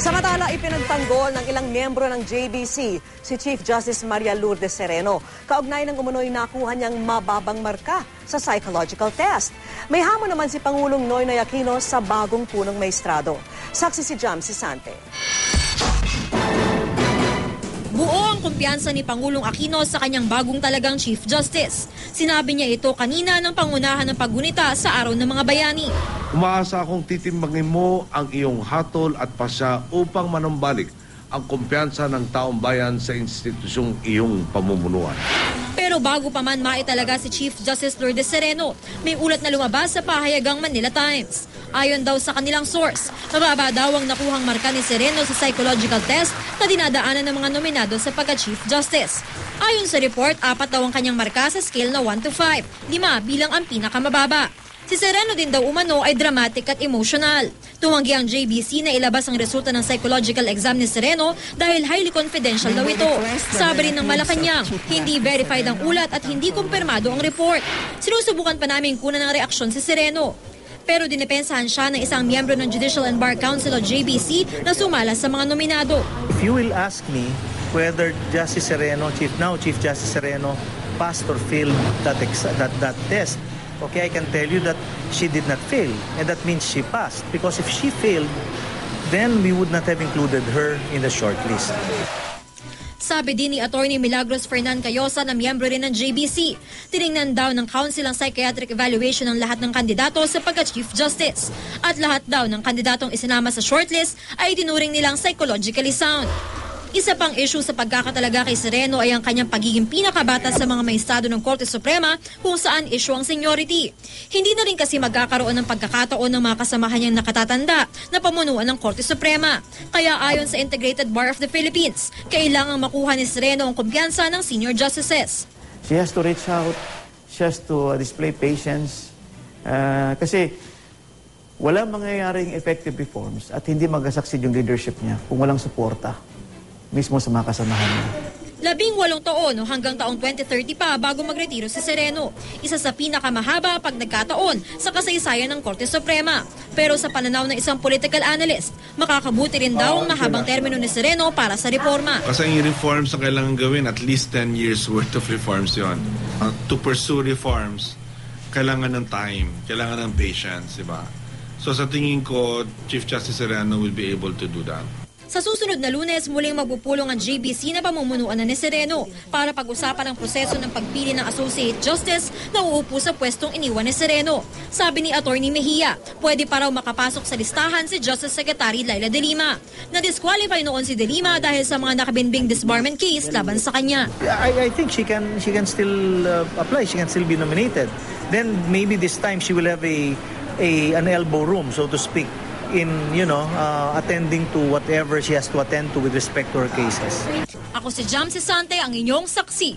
Samantala, ipinagtanggol ng ilang miyembro ng JBC si Chief Justice Maria Lourdes Sereno. Kaugnay ng umunoy nakuha niyang mababang marka sa psychological test. May hamon naman si Pangulong Noynoy Aquino sa bagong punong maestrado. Saksi si Jam Sisante. Buo ang kumpiyansa ni Pangulong Aquino sa kanyang bagong talagang Chief Justice. Sinabi niya ito kanina ng pangunahan ng paggunita sa Araw ng Mga Bayani. Umaasa akong titimbangin mo ang iyong hatol at pasya upang manumbalik ang kumpiyansa ng taong bayan sa institusyong iyong pamumunuan. Pero bago pa man maitalaga si Chief Justice Lourdes Sereno, may ulat na lumabas sa pahayagang Manila Times. Ayon daw sa kanilang source, mababa daw ang nakuhang marka ni Sereno sa psychological test na dinadaanan ng mga nominado sa pagka-Chief Justice. Ayon sa report, 4 daw ang kanyang marka sa scale na 1 to 5, 5 bilang ang pinakamababa. Si Sereno din daw umano ay dramatic at emotional. Tumanggi ang JBC na ilabas ang resulta ng psychological exam ni Sereno dahil highly confidential daw ito. Sabi rin ng Malacanang, hindi verified ang ulat at hindi kumpirmado ang report. Sinusubukan pa namin kunan ng reaksyon si Sereno. Pero dinepensahan siya ng isang miyembro ng Judicial and Bar Council o JBC na sumala sa mga nominado. If you will ask me whether Justice Sereno, Chief Justice Sereno, passed or failed that test, okay, I can tell you that she did not fail, and that means she passed. Because if she failed, then we would not have included her in the shortlist. Sabi din ni Attorney Milagros Fernan Cayosa na miyembro rin ng JBC. Tiningnan daw ng Council ang psychiatric evaluation ng lahat ng kandidato sa pagka-Chief Justice. At lahat daw ng kandidatong isinama sa shortlist ay tinuring nilang psychologically sound. Isa pang issue sa pagkakatalaga kay Sereno ay ang kanyang pagiging pinakabata sa mga maestrado ng Korte Suprema kung saan issue ang seniority. Hindi na rin kasi magkakaroon ng pagkakataon ng mga kasamahan niyang nakatatanda na pamunuan ng Korte Suprema. Kaya ayon sa Integrated Bar of the Philippines, kailangang makuha ni Sereno ang kumpiyansa ng senior justices. She has to reach out, she has to display patience, kasi walang mangyayaring effective reforms at hindi mag-succeed yung leadership niya kung walang suporta mismo sa mga kasamahan niya. 18 taon o hanggang taong 2030 pa bago magretiro si Sereno. Isa sa pinakamahaba pag nagkataon sa kasaysayan ng Korte Suprema. Pero sa pananaw ng isang political analyst, makakabuti rin daw ang mahabang termino ni Sereno para sa reforma. Kasi yung reforms na kailangan gawin, at least 10 years worth of reforms yon. To pursue reforms, kailangan ng time, kailangan ng patience, diba? So sa tingin ko, Chief Justice Sereno will be able to do that. Sa susunod na Lunes, muling magpupulong ang JBC na pamumunuan na ni Sereno para pag-usapan ang proseso ng pagpili ng Associate Justice na uupo sa pwestong iniwan ni Sereno. Sabi ni Attorney Mejia, pwede pa raw makapasok sa listahan si Justice Secretary Laila De Lima. Na-disqualify noon si De Lima dahil sa mga nakabinbing disbarment case laban sa kanya. I think she can still apply, she can still be nominated. Then maybe this time she will have an elbow room, so to speak, in attending to whatever she has to attend to with respect to her cases. Ako si Jam Sisante, ang inyong saksi.